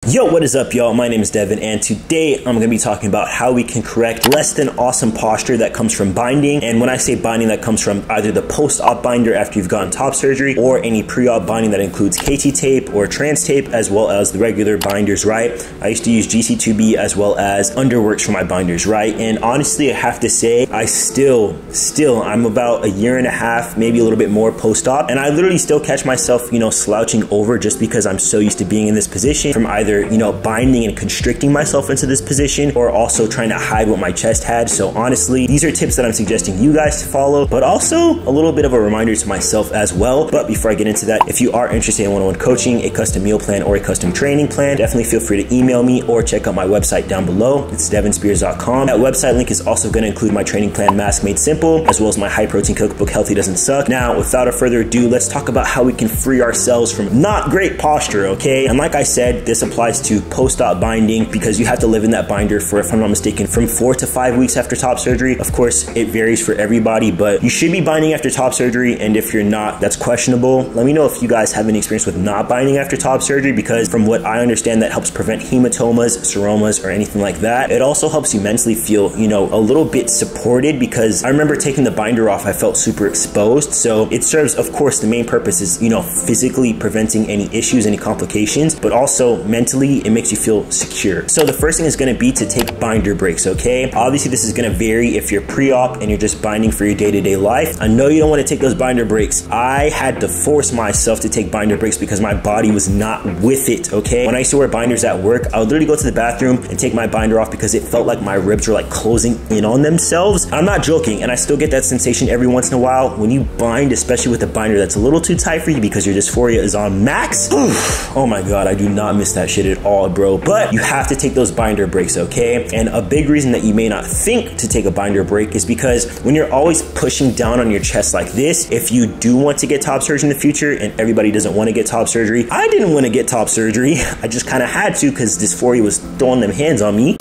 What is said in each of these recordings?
Yo, what is up, y'all? My name is Devin, and today I'm going to be talking about how we can correct less than awesome posture that comes from binding. And when I say binding, that comes from either the post-op binder after you've gotten top surgery, or any pre-op binding that includes KT tape or trans tape, as well as the regular binders, right? I used to use GC2B as well as Underworks for my binders, right? And honestly, I have to say, I'm about a year and a half, maybe a little bit more post-op, and I literally still catch myself, slouching over just because I'm so used to being in this position from either binding and constricting myself into this position, or also trying to hide what my chest had. So honestly, these are tips that I'm suggesting you guys to follow, but also a little bit of a reminder to myself as well. But before I get into that, if you are interested in one-on-one coaching, a custom meal plan, or a custom training plan, definitely feel free to email me or check out my website down below. It's devinspears.com. That website link is also going to include my training plan, MASC Made Simple, as well as my high protein cookbook, Healthy Doesn't Suck. Now, without further ado, let's talk about how we can free ourselves from not great posture, okay? And like I said, this applies to post-op binding because you have to live in that binder for, if I'm not mistaken, from 4 to 5 weeks after top surgery. Of course, it varies for everybody, but you should be binding after top surgery, and if you're not, that's questionable. Let me know if you guys have any experience with not binding after top surgery, because from what I understand, that helps prevent hematomas, seromas, or anything like that. It also helps you mentally feel, a little bit supported, because I remember taking the binder off, I felt super exposed. So it serves, of course, the main purpose is, physically preventing any issues, any complications, but also mentally, it makes you feel secure. So the first thing is going to be to take binder breaks, okay? Obviously, this is going to vary if you're pre-op and you're just binding for your day-to-day life. I know you don't want to take those binder breaks. I had to force myself to take binder breaks because my body was not with it, okay? When I used to wear binders at work, I would literally go to the bathroom and take my binder off because it felt like my ribs were like closing in on themselves. I'm not joking, and I still get that sensation every once in a while when you bind, especially with a binder that's a little too tight for you because your dysphoria is on max. Oh my God, I do not miss that shit at all, bro. But you have to take those binder breaks, okay? And a big reason that you may not think to take a binder break is because when you're always pushing down on your chest like this, if you do want to get top surgery in the future, and everybody doesn't want to get top surgery, I didn't want to get top surgery. I just kind of had to because dysphoria was throwing them hands on me.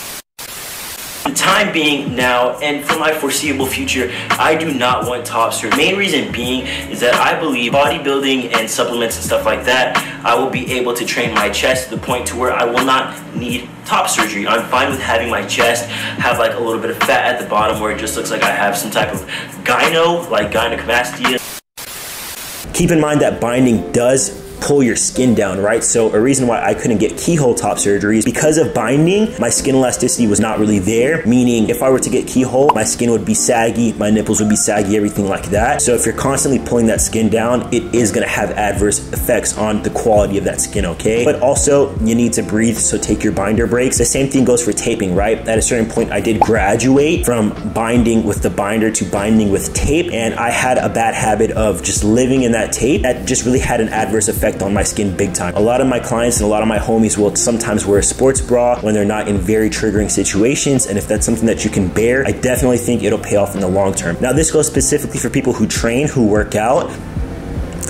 The time being now, and for my foreseeable future, I do not want top surgery. Main reason being is that I believe bodybuilding and supplements and stuff like that, I will be able to train my chest to the point to where I will not need top surgery. I'm fine with having my chest have like a little bit of fat at the bottom where it just looks like I have some type of gynecomastia. Keep in mind that binding does pull your skin down, right? So a reason why I couldn't get keyhole top surgery is because of binding, my skin elasticity was not really there, meaning if I were to get keyhole, my skin would be saggy, my nipples would be saggy, everything like that. So if you're constantly pulling that skin down, it is gonna have adverse effects on the quality of that skin, okay? But also, you need to breathe, so take your binder breaks. The same thing goes for taping, right? At a certain point, I did graduate from binding with the binder to binding with tape, and I had a bad habit of just living in that tape that just really had an adverse effect on my skin big time. A lot of my clients and a lot of my homies will sometimes wear a sports bra when they're not in very triggering situations, and if that's something that you can bear, I definitely think it'll pay off in the long term. Now, this goes specifically for people who train, who work out.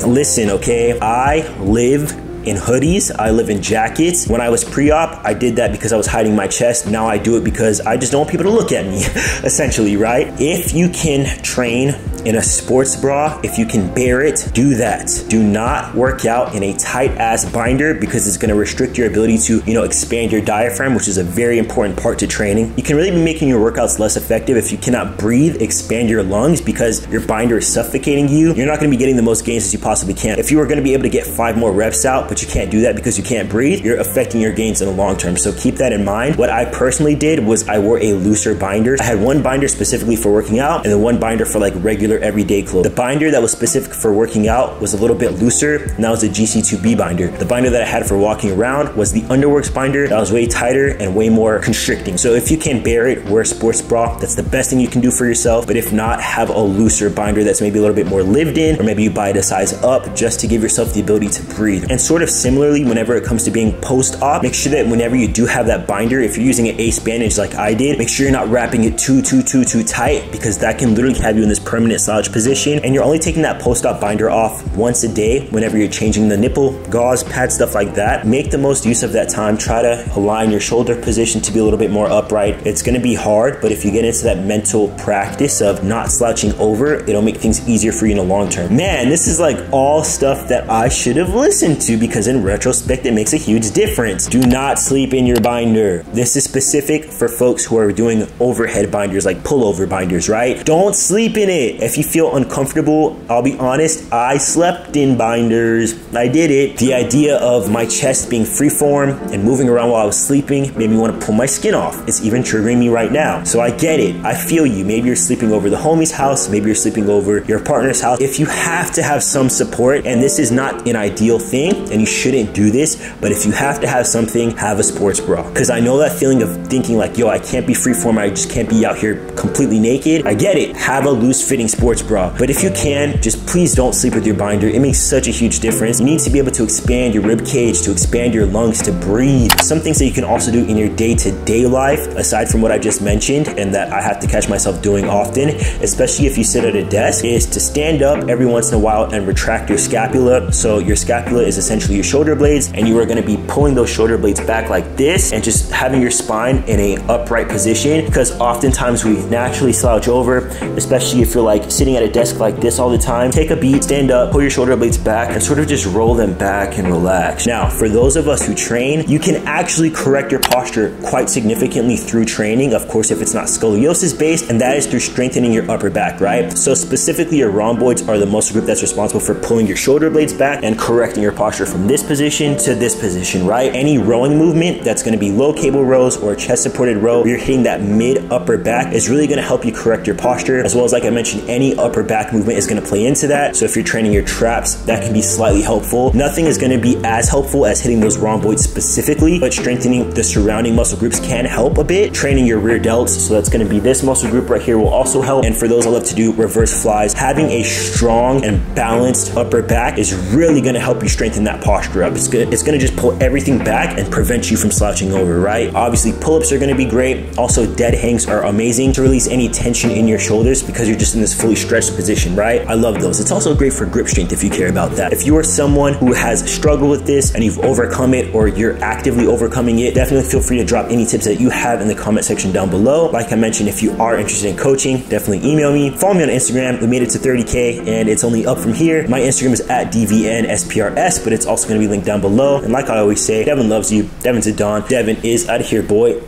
Listen, okay, I live in hoodies, I live in jackets. When I was pre-op, I did that because I was hiding my chest. Now I do it because I just don't want people to look at me, essentially, right? If you can train in a sports bra, if you can bear it, do that. Do not work out in a tight ass binder because it's gonna restrict your ability to, expand your diaphragm, which is a very important part to training. You can really be making your workouts less effective if you cannot breathe, expand your lungs, because your binder is suffocating you. You're not gonna be getting the most gains as you possibly can. If you were gonna be able to get 5 more reps out, but you can't do that because you can't breathe, you're affecting your gains in the long term. So keep that in mind. What I personally did was I wore a looser binder. I had one binder specifically for working out and then one binder for like regular everyday clothes. The binder that was specific for working out was a little bit looser, and that was the GC2B binder. The binder that I had for walking around was the Underworks binder that was way tighter and way more constricting. So if you can bear it, wear a sports bra. That's the best thing you can do for yourself. But if not, have a looser binder that's maybe a little bit more lived in, or maybe you buy it a size up just to give yourself the ability to breathe. And sort of similarly, whenever it comes to being post-op, make sure that whenever you do have that binder, if you're using an ace bandage like I did, make sure you're not wrapping it too tight, because that can literally have you in this permanent a slouch position, and you're only taking that post-op binder off once a day whenever you're changing the nipple, gauze, pad, stuff like that. Make the most use of that time. Try to align your shoulder position to be a little bit more upright. It's gonna be hard, but if you get into that mental practice of not slouching over, it'll make things easier for you in the long term. Man, this is like all stuff that I should have listened to, because in retrospect, it makes a huge difference. Do not sleep in your binder. This is specific for folks who are doing overhead binders, like pullover binders, right? Don't sleep in it. If you feel uncomfortable, I'll be honest, I slept in binders. I did it. The idea of my chest being freeform and moving around while I was sleeping made me want to pull my skin off. It's even triggering me right now. So I get it. I feel you. Maybe you're sleeping over the homie's house. Maybe you're sleeping over your partner's house. If you have to have some support, and this is not an ideal thing, and you shouldn't do this, but if you have to have something, have a sports bra. Because I know that feeling of thinking like, yo, I can't be freeform. I just can't be out here completely naked. I get it. Have a loose fitting sports bra. But if you can, just please don't sleep with your binder. It makes such a huge difference. You need to be able to expand your rib cage, to expand your lungs, to breathe. Some things that you can also do in your day-to-day life, aside from what I just mentioned, and that I have to catch myself doing often, especially if you sit at a desk, is to stand up every once in a while and retract your scapula. So your scapula is essentially your shoulder blades, and you are going to be pulling those shoulder blades back like this and just having your spine in a upright position, because oftentimes we naturally slouch over, especially if you're like sitting at a desk like this all the time. Take a beat, stand up, pull your shoulder blades back, and sort of just roll them back and relax. Now, for those of us who train, you can actually correct your posture quite significantly through training, of course, if it's not scoliosis based, and that is through strengthening your upper back, right? So specifically, your rhomboids are the muscle group that's responsible for pulling your shoulder blades back and correcting your posture from this position to this position, right? Any rowing movement that's going to be low cable rows or chest supported row, where you're hitting that mid upper back, is really going to help you correct your posture, as well as, like I mentioned, any upper back movement is going to play into that. So if you're training your traps, that can be slightly helpful. Nothing is going to be as helpful as hitting those rhomboids specifically, but strengthening the surrounding muscle groups can help a bit. Training your rear delts, so that's going to be this muscle group right here, will also help. And for those that love to do reverse flies, having a strong and balanced upper back is really going to help you strengthen that posture up. It's going to just pull everything back and prevent you from slouching over, right? Obviously, pull-ups are going to be great. Also, dead hangs are amazing to release any tension in your shoulders, because you're just in this fully stretched position, right? I love those. It's also great for grip strength if you care about that. If you are someone who has struggled with this and you've overcome it, or you're actively overcoming it, definitely feel free to drop any tips that you have in the comment section down below. Like I mentioned, if you are interested in coaching, definitely email me. Follow me on Instagram. We made it to 30K and it's only up from here. My Instagram is at DVNSPRS, but it's also going to be linked down below. And like I always say, Devin loves you. Devin's a Don. Devin is out of here, boy.